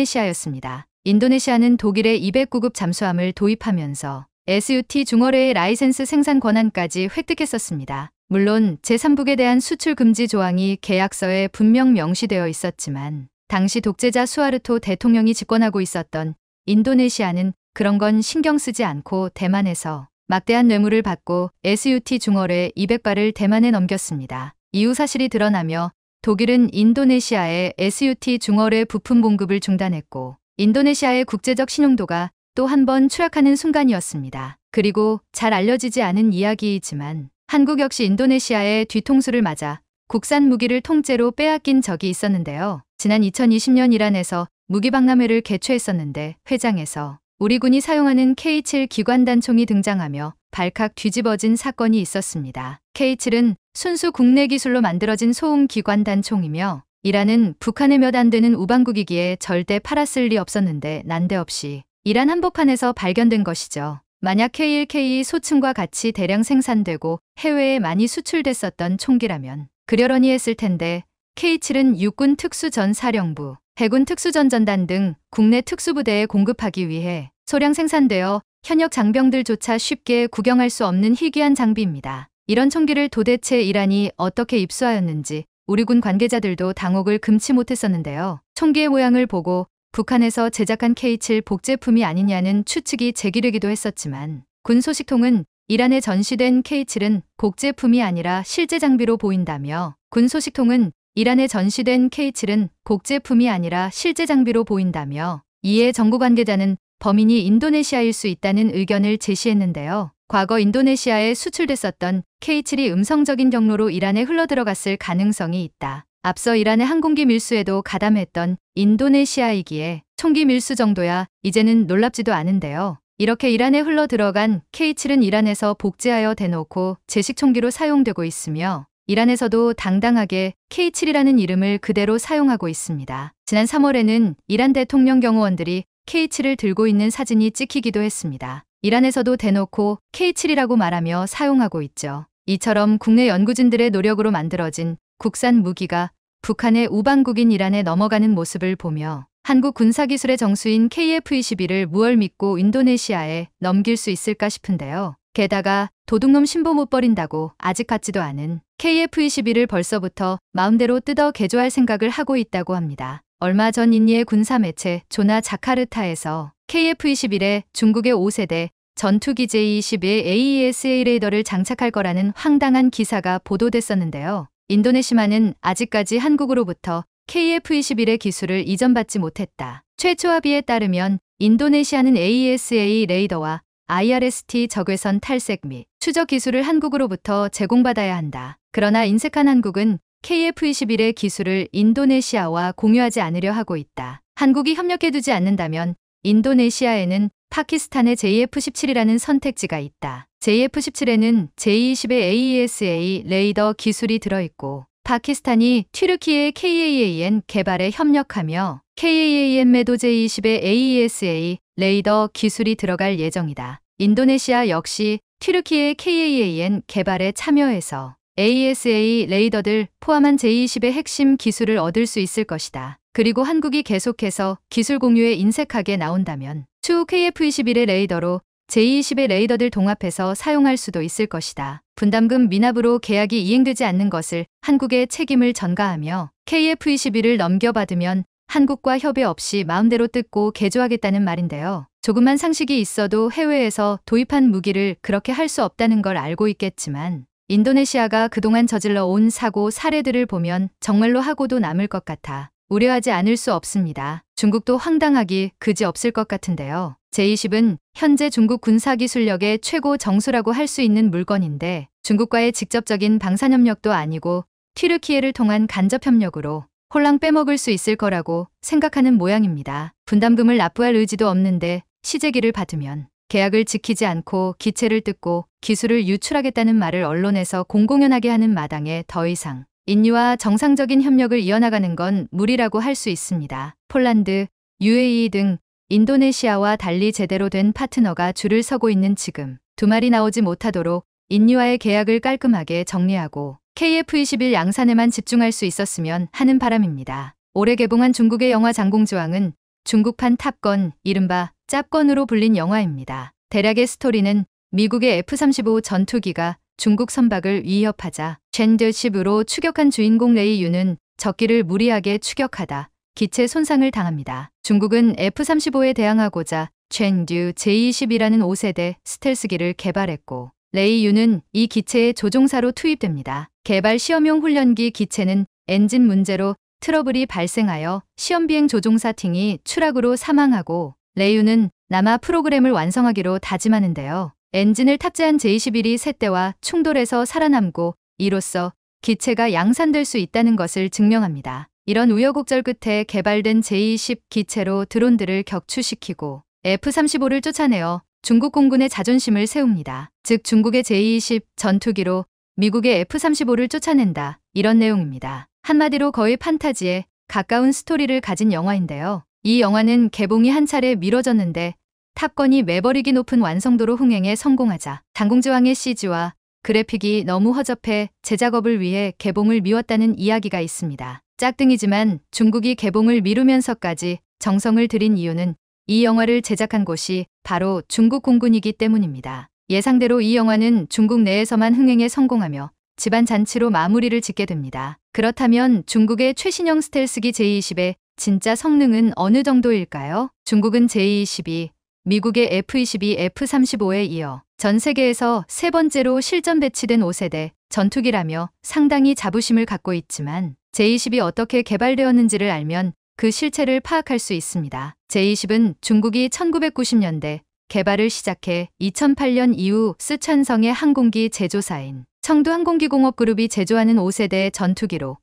인도네시아였습니다. 인도네시아는 독일의 209급 잠수함을 도입하면서 SUT 중어뢰의 라이센스 생산 권한까지 획득했었습니다. 물론 제3국에 대한 수출 금지 조항이 계약서에 분명 명시되어 있었지만 당시 독재자 수하르토 대통령이 집권하고 있었던 인도네시아는 그런 건 신경 쓰지 않고 대만에서 막대한 뇌물을 받고 SUT 중어뢰 200발을 대만에 넘겼습니다. 이후 사실이 드러나며 독일은 인도네시아에 SUT 중어뢰 부품 공급을 중단했고 인도네시아의 국제적 신용도가 또 한 번 추락하는 순간이었습니다. 그리고 잘 알려지지 않은 이야기이지만 한국 역시 인도네시아의 뒤통수를 맞아 국산 무기를 통째로 빼앗긴 적이 있었는데요. 지난 2020년 이란에서 무기박람회를 개최했었는데 회장에서 우리 군이 사용하는 K7 기관단총이 등장하며 발칵 뒤집어진 사건이 있었습니다. K7은 순수 국내 기술로 만들어진 소음 기관단총이며 이란은 북한에 몇 안 되는 우방국이기에 절대 팔았을 리 없었는데 난데없이 이란 한복판에서 발견된 것이죠. 만약 K1K2 소층과 같이 대량 생산되고 해외에 많이 수출됐었던 총기라면 그려려니 했을 텐데 K7은 육군 특수전사령부, 해군 특수전전단 등 국내 특수부대에 공급하기 위해 소량 생산되어 현역 장병들조차 쉽게 구경할 수 없는 희귀한 장비입니다. 이런 총기를 도대체 이란이 어떻게 입수하였는지 우리 군 관계자들도 당혹을 금치 못했었는데요. 총기의 모양을 보고 북한에서 제작한 K7 복제품이 아니냐는 추측이 제기되기도 했었지만 군 소식통은 이란에 전시된 K7은 복제품이 아니라 실제 장비로 보인다며 군 소식통은 이란에 전시된 K7은 복제품이 아니라 실제 장비로 보인다며 이에 정부 관계자는 범인이 인도네시아일 수 있다는 의견을 제시했는데요. 과거 인도네시아에 수출됐었던 K7이 음성적인 경로로 이란에 흘러들어갔을 가능성이 있다. 앞서 이란의 항공기 밀수에도 가담했던 인도네시아이기에 총기 밀수 정도야 이제는 놀랍지도 않은데요. 이렇게 이란에 흘러들어간 K7은 이란에서 복제하여 대놓고 제식 총기로 사용되고 있으며 이란에서도 당당하게 K7이라는 이름을 그대로 사용하고 있습니다. 지난 3월에는 이란 대통령 경호원들이 K7을 들고 있는 사진이 찍히기도 했습니다. 이란에서도 대놓고 K7이라고 말하며 사용하고 있죠. 이처럼 국내 연구진들의 노력으로 만들어진 국산 무기가 북한의 우방국인 이란에 넘어가는 모습을 보며 한국 군사기술의 정수인 KF-21을 무얼 믿고 인도네시아에 넘길 수 있을까 싶은데요. 게다가 도둑놈 신보 못 버린다고 아직 같지도 않은 KF-21을 벌써부터 마음대로 뜯어 개조할 생각을 하고 있다고 합니다. 얼마 전 인니의 군사매체 조나 자카르타에서 KF-21에 중국의 5세대 전투기 J-22의 AESA 레이더를 장착할 거라는 황당한 기사가 보도됐었는데요. 인도네시아는 아직까지 한국으로부터 KF-21의 기술을 이전받지 못했다. 최초 합의에 따르면 인도네시아는 AESA 레이더와 IRST 적외선 탈색 및 추적 기술을 한국으로부터 제공받아야 한다. 그러나 인색한 한국은 KF-21의 기술을 인도네시아와 공유하지 않으려 하고 있다. 한국이 협력해두지 않는다면 인도네시아에는 파키스탄의 JF-17이라는 선택지가 있다. JF-17에는 J-20의 AESA 레이더 기술이 들어있고 파키스탄이 튀르키예의 KAAN 개발에 협력하며 KAAN에도 J-20의 AESA 레이더 기술이 들어갈 예정이다. 인도네시아 역시 튀르키예의 KAAN 개발에 참여해서 AESA 레이더들 포함한 J-20의 핵심 기술을 얻을 수 있을 것이다. 그리고 한국이 계속해서 기술 공유에 인색하게 나온다면 추후 KF-21의 레이더로 J-20의 레이더들 동합해서 사용할 수도 있을 것이다. 분담금 미납으로 계약이 이행되지 않는 것을 한국에 책임을 전가하며 KF-21을 넘겨받으면 한국과 협의 없이 마음대로 뜯고 개조하겠다는 말인데요. 조금만 상식이 있어도 해외에서 도입한 무기를 그렇게 할 수 없다는 걸 알고 있겠지만 인도네시아가 그동안 저질러 온 사고 사례들을 보면 정말로 하고도 남을 것 같아 우려하지 않을 수 없습니다. 중국도 황당하기 그지없을 것 같은데요. J-20은 현재 중국 군사기술력의 최고 정수라고 할 수 있는 물건인데 중국과의 직접적인 방산협력도 아니고 튀르키예를 통한 간접협력으로 홀랑 빼먹을 수 있을 거라고 생각하는 모양입니다. 분담금을 납부할 의지도 없는데 시제기를 받으면 계약을 지키지 않고 기체를 뜯고 기술을 유출하겠다는 말을 언론에서 공공연하게 하는 마당에 더 이상 인류와 정상적인 협력을 이어나가는 건 무리라고 할 수 있습니다. 폴란드, UAE 등 인도네시아와 달리 제대로 된 파트너가 줄을 서고 있는 지금 두 말이 나오지 못하도록 인류와의 계약을 깔끔하게 정리하고 KF-21 양산에만 집중할 수 있었으면 하는 바람입니다. 올해 개봉한 중국의 영화 장공주왕은 중국판 탑건, 이른바 짭건으로 불린 영화입니다. 대략의 스토리는 미국의 F-35 전투기가 중국 선박을 위협하자 젠드십으로 추격한 주인공 레이 유는 적기를 무리하게 추격하다 기체 손상을 당합니다. 중국은 F-35에 대항하고자 젠드 J-20이라는 5세대 스텔스기를 개발했고 레이 유는 이 기체의 조종사로 투입됩니다. 개발 시험용 훈련기 기체는 엔진 문제로 트러블이 발생하여 시험비행 조종사 팅이 추락으로 사망하고 레이유는 남아 프로그램을 완성하기로 다짐하는데요. 엔진을 탑재한 J-21이 새 때와 충돌해서 살아남고 이로써 기체가 양산될 수 있다는 것을 증명합니다. 이런 우여곡절 끝에 개발된 J-20 기체로 드론들을 격추시키고 F-35를 쫓아내어 중국 공군의 자존심을 세웁니다. 즉 중국의 J-20 전투기로 미국의 F-35를 쫓아낸다. 이런 내용입니다. 한마디로 거의 판타지에 가까운 스토리를 가진 영화인데요. 이 영화는 개봉이 한 차례 미뤄졌는데 탑건이 매버릭이 높은 완성도로 흥행에 성공하자 장공주왕의 CG와 그래픽이 너무 허접해 재작업을 위해 개봉을 미뤘다는 이야기가 있습니다. 짝등이지만 중국이 개봉을 미루면서까지 정성을 들인 이유는 이 영화를 제작한 곳이 바로 중국 공군이기 때문입니다. 예상대로 이 영화는 중국 내에서만 흥행에 성공하며 집안 잔치로 마무리를 짓게 됩니다. 그렇다면 중국의 최신형 스텔스기 J-20의 진짜 성능은 어느 정도일까요? 중국은 J-22, 미국의 F-22, F-35에 이어 전 세계에서 세 번째로 실전 배치된 5세대 전투기라며 상당히 자부심을 갖고 있지만 J-20이 어떻게 개발되었는지를 알면 그 실체를 파악할 수 있습니다. J-20은 중국이 1990년대 개발을 시작해 2008년 이후 쓰촨성의 항공기 제조사인 청두항공기공업그룹이 제조하는 5세대 전투기로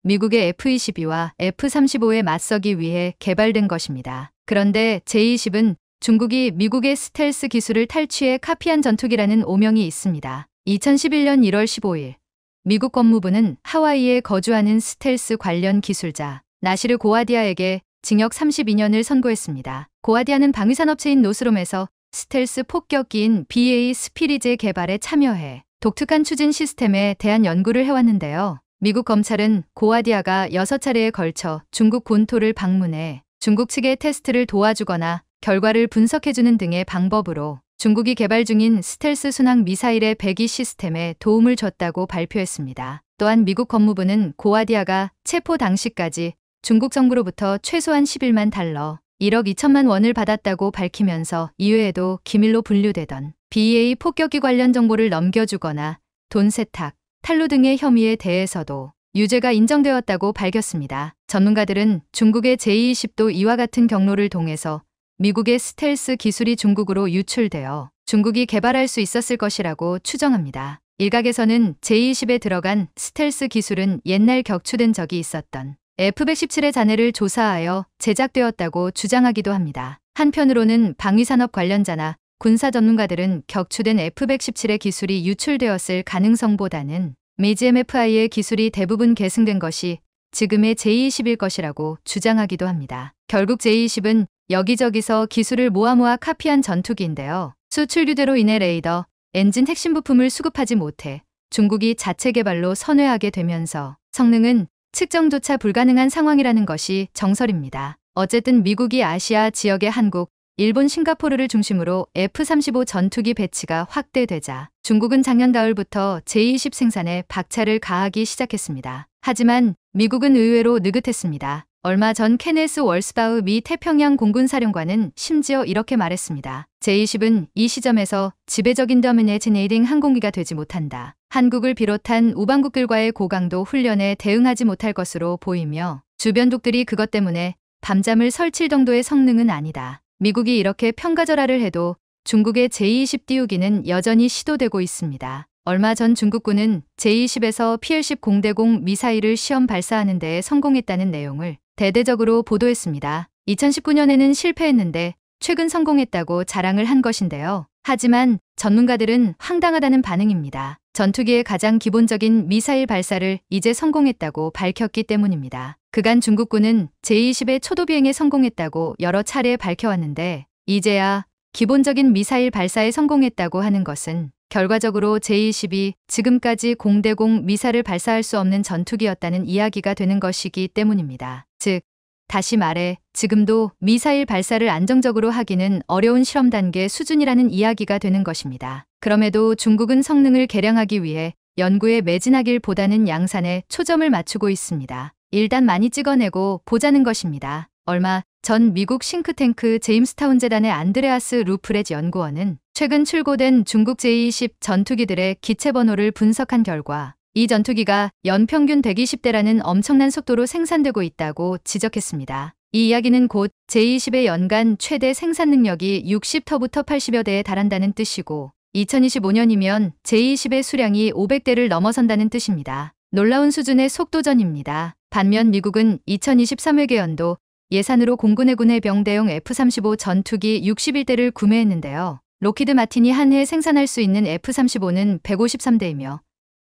미국의 F-22와 F-35에 맞서기 위해 개발된 것입니다. 그런데 J-20은 중국이 미국의 스텔스 기술을 탈취해 카피한 전투기라는 오명이 있습니다. 2011년 1월 15일 미국 법무부는 하와이에 거주하는 스텔스 관련 기술자 나시르 고아디아에게 징역 32년을 선고했습니다. 고아디아는 방위산업체인 노스롬에서 스텔스 폭격기인 BA 스피리제 개발에 참여해 독특한 추진 시스템에 대한 연구를 해왔는데요. 미국 검찰은 고아디아가 6차례에 걸쳐 중국 본토를 방문해 중국 측의 테스트를 도와주거나 결과를 분석해주는 등의 방법으로 중국이 개발 중인 스텔스 순항 미사일의 배기 시스템에 도움을 줬다고 발표했습니다. 또한 미국 법무부는 고아디아가 체포 당시까지 중국 정부로부터 최소한 11만 달러, 1억 2천만 원을 받았다고 밝히면서 이외에도 기밀로 분류되던 BA 폭격기 관련 정보를 넘겨주거나 돈 세탁, 탈루 등의 혐의에 대해서도 유죄가 인정되었다고 밝혔습니다. 전문가들은 중국의 J-20도 이와 같은 경로를 통해서 미국의 스텔스 기술이 중국으로 유출되어 중국이 개발할 수 있었을 것이라고 추정합니다. 일각에서는 제20에 들어간 스텔스 기술은 옛날 격추된 적이 있었던 F-117의 잔해를 조사하여 제작되었다고 주장하기도 합니다. 한편으로는 방위산업 관련자나 군사 전문가들은 격추된 F-117의 기술이 유출되었을 가능성보다는 미 GMFI의 기술이 대부분 계승된 것이 지금의 제20일 것이라고 주장하기도 합니다. 결국 제20은 여기저기서 기술을 모아 카피한 전투기인데요. 수출 규제로 인해 레이더, 엔진 핵심 부품을 수급하지 못해 중국이 자체 개발로 선회하게 되면서 성능은 측정조차 불가능한 상황이라는 것이 정설입니다. 어쨌든 미국이 아시아 지역의 한국, 일본, 싱가포르를 중심으로 F-35 전투기 배치가 확대되자 중국은 작년 가을부터 제20 생산에 박차를 가하기 시작했습니다. 하지만 미국은 의외로 느긋했습니다. 얼마 전 케네스 월스바우 미 태평양 공군사령관은 심지어 이렇게 말했습니다. 제20은 이 시점에서 지배적인 더미네이팅 항공기가 되지 못한다. 한국을 비롯한 우방국들과의 고강도 훈련에 대응하지 못할 것으로 보이며 주변국들이 그것 때문에 밤잠을 설칠 정도의 성능은 아니다. 미국이 이렇게 평가절하를 해도 중국의 제20 띄우기는 여전히 시도되고 있습니다. 얼마 전 중국군은 제20에서 PL-10 공대공 미사일을 시험 발사하는 데에 성공했다는 내용을 대대적으로 보도했습니다. 2019년에는 실패했는데 최근 성공했다고 자랑을 한 것인데요. 하지만 전문가들은 황당하다는 반응입니다. 전투기의 가장 기본적인 미사일 발사를 이제 성공했다고 밝혔기 때문입니다. 그간 중국군은 제20의 초도 비행에 성공했다고 여러 차례 밝혀왔는데 이제야 기본적인 미사일 발사에 성공했다고 하는 것은 결과적으로 제20이 지금까지 공대공 미사일을 발사할 수 없는 전투기였다는 이야기가 되는 것이기 때문입니다. 즉, 다시 말해 지금도 미사일 발사를 안정적으로 하기는 어려운 실험 단계 수준이라는 이야기가 되는 것입니다. 그럼에도 중국은 성능을 개량하기 위해 연구에 매진하길보다는 양산에 초점을 맞추고 있습니다. 일단 많이 찍어내고 보자는 것입니다. 얼마 전 미국 싱크탱크 제임스타운 재단의 안드레아스 루프렛 연구원은 최근 출고된 중국 제20 전투기들의 기체 번호를 분석한 결과 이 전투기가 연평균 120대라는 엄청난 속도로 생산되고 있다고 지적했습니다. 이 이야기는 곧 제20의 연간 최대 생산 능력이 60터부터 80여 대에 달한다는 뜻이고 2025년이면 제20의 수량이 500대를 넘어선다는 뜻입니다. 놀라운 수준의 속도전입니다. 반면 미국은 2023회계연도 예산으로 공군해군 해병대용 F-35 전투기 61대를 구매했는데요. 로키드 마틴이 한 해 생산할 수 있는 F-35는 153대이며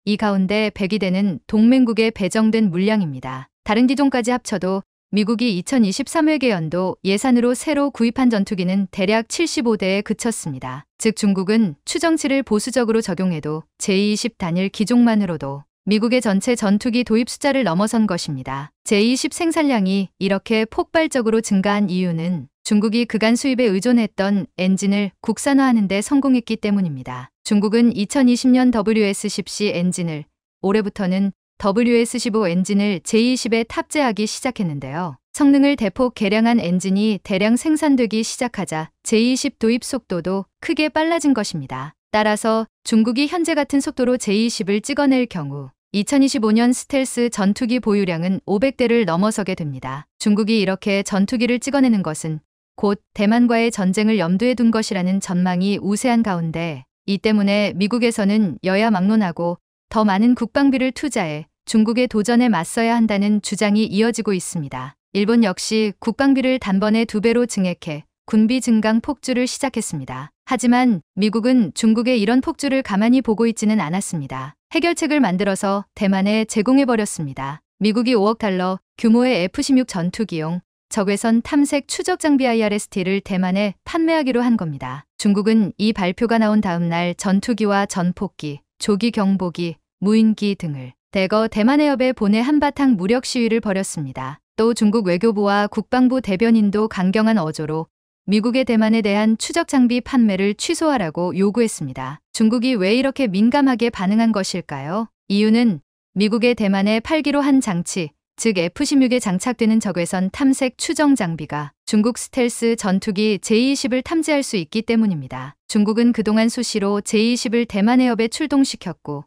이 가운데 102대는 동맹국에 배정된 물량입니다. 다른 기종까지 합쳐도 미국이 2023회계연도 예산으로 새로 구입한 전투기는 대략 75대에 그쳤습니다. 즉 중국은 추정치를 보수적으로 적용해도 제20 단일 기종만으로도 미국의 전체 전투기 도입 숫자를 넘어선 것입니다. 제20 생산량이 이렇게 폭발적으로 증가한 이유는 중국이 그간 수입에 의존했던 엔진을 국산화하는 데 성공했기 때문입니다. 중국은 2020년 WS-10C 엔진을, 올해부터는 WS-15 엔진을 제20에 탑재하기 시작했는데요. 성능을 대폭 개량한 엔진이 대량 생산되기 시작하자 제20 도입 속도도 크게 빨라진 것입니다. 따라서 중국이 현재 같은 속도로 제20을 찍어낼 경우 2025년 스텔스 전투기 보유량은 500대를 넘어서게 됩니다. 중국이 이렇게 전투기를 찍어내는 것은 곧 대만과의 전쟁을 염두에 둔 것이라는 전망이 우세한 가운데 이 때문에 미국에서는 여야 막론하고 더 많은 국방비를 투자해 중국의 도전에 맞서야 한다는 주장이 이어지고 있습니다. 일본 역시 국방비를 단번에 2배로 증액해 군비 증강 폭주를 시작했습니다. 하지만 미국은 중국의 이런 폭주를 가만히 보고 있지는 않았습니다. 해결책을 만들어서 대만에 제공해버렸습니다. 미국이 5억 달러 규모의 F-16 전투기용 적외선 탐색 추적 장비 IRST를 대만에 판매하기로 한 겁니다. 중국은 이 발표가 나온 다음 날 전투기와 전폭기, 조기 경보기, 무인기 등을 대거 대만 해협에 보내 한바탕 무력 시위를 벌였습니다. 또 중국 외교부와 국방부 대변인도 강경한 어조로 미국의 대만에 대한 추적 장비 판매를 취소하라고 요구했습니다. 중국이 왜 이렇게 민감하게 반응한 것일까요? 이유는 미국의 대만에 팔기로 한 장치, 즉 F-16에 장착되는 적외선 탐색 추정 장비가 중국 스텔스 전투기 제-20을 탐지할 수 있기 때문입니다. 중국은 그동안 수시로 제-20을 대만 해협에 출동시켰고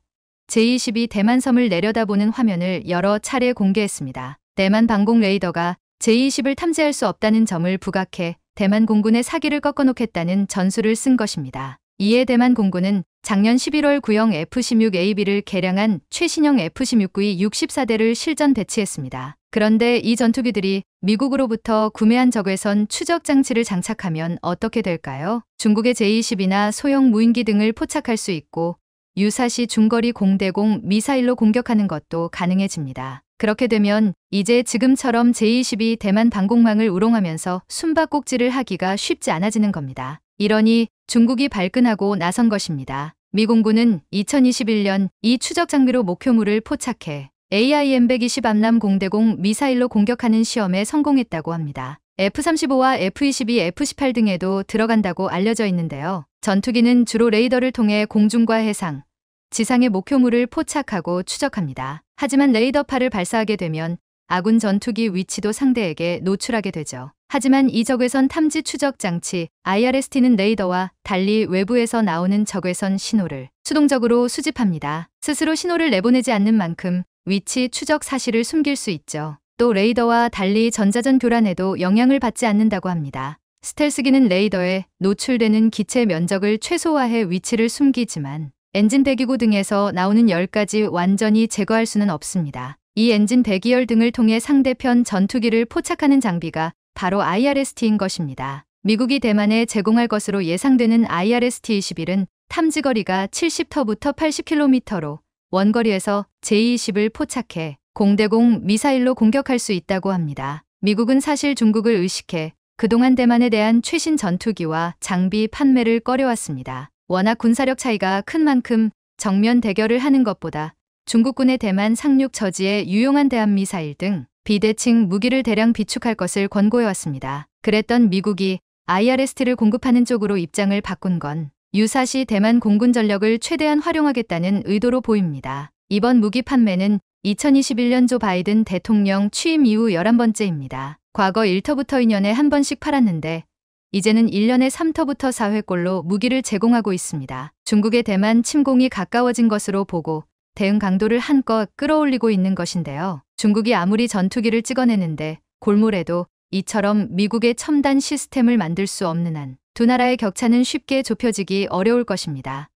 제-20이 대만섬을 내려다보는 화면을 여러 차례 공개했습니다. 대만 방공 레이더가 제-20을 탐지할 수 없다는 점을 부각해 대만 공군의 사기를 꺾어놓겠다는 전술을 쓴 것입니다. 이에 대만 공군은 작년 11월 구형 F-16AB를 개량한 최신형 F-16V 64대를 실전 배치했습니다. 그런데 이 전투기들이 미국으로부터 구매한 적외선 추적 장치를 장착하면 어떻게 될까요? 중국의 제-20이나 소형 무인기 등을 포착할 수 있고 유사시 중거리 공대공 미사일로 공격하는 것도 가능해집니다. 그렇게 되면 이제 지금처럼 제-20이 대만 방공망을 우롱하면서 숨바꼭질을 하기가 쉽지 않아지는 겁니다. 이러니 중국이 발끈하고 나선 것입니다. 미 공군은 2021년 이 추적 장비로 목표물을 포착해 AIM-120 암람 공대공 미사일로 공격하는 시험에 성공했다고 합니다. F-35와 F-22, F-18 등에도 들어간다고 알려져 있는데요. 전투기는 주로 레이더를 통해 공중과 해상, 지상의 목표물을 포착하고 추적합니다. 하지만 레이더파를 발사하게 되면 아군 전투기 위치도 상대에게 노출하게 되죠. 하지만 이 적외선 탐지 추적 장치 IRST는 레이더와 달리 외부에서 나오는 적외선 신호를 수동적으로 수집합니다. 스스로 신호를 내보내지 않는 만큼 위치 추적 사실을 숨길 수 있죠. 또 레이더와 달리 전자전 교란에도 영향을 받지 않는다고 합니다. 스텔스기는 레이더에 노출되는 기체 면적을 최소화해 위치를 숨기지만 엔진 배기구 등에서 나오는 열까지 완전히 제거할 수는 없습니다. 이 엔진 배기열 등을 통해 상대편 전투기를 포착하는 장비가 바로 IRST인 것입니다. 미국이 대만에 제공할 것으로 예상되는 IRST-21은 탐지거리가 70터부터 80km로 원거리에서 제-20을 포착해 공대공 미사일로 공격할 수 있다고 합니다. 미국은 사실 중국을 의식해 그동안 대만에 대한 최신 전투기와 장비 판매를 꺼려왔습니다. 워낙 군사력 차이가 큰 만큼 정면 대결을 하는 것보다 중국군의 대만 상륙 저지에 유용한 대한미사일 등 비대칭 무기를 대량 비축할 것을 권고해왔습니다. 그랬던 미국이 IRST를 공급하는 쪽으로 입장을 바꾼 건 유사시 대만 공군 전력을 최대한 활용하겠다는 의도로 보입니다. 이번 무기 판매는 2021년 조 바이든 대통령 취임 이후 11번째입니다. 과거 1터부터 2년에 한 번씩 팔았는데 이제는 1년에 3터부터 4회꼴로 무기를 제공하고 있습니다. 중국의 대만 침공이 가까워진 것으로 보고 대응 강도를 한껏 끌어올리고 있는 것인데요. 중국이 아무리 전투기를 찍어내는데 골몰해도 이처럼 미국의 첨단 시스템을 만들 수 없는 한 두 나라의 격차는 쉽게 좁혀지기 어려울 것입니다.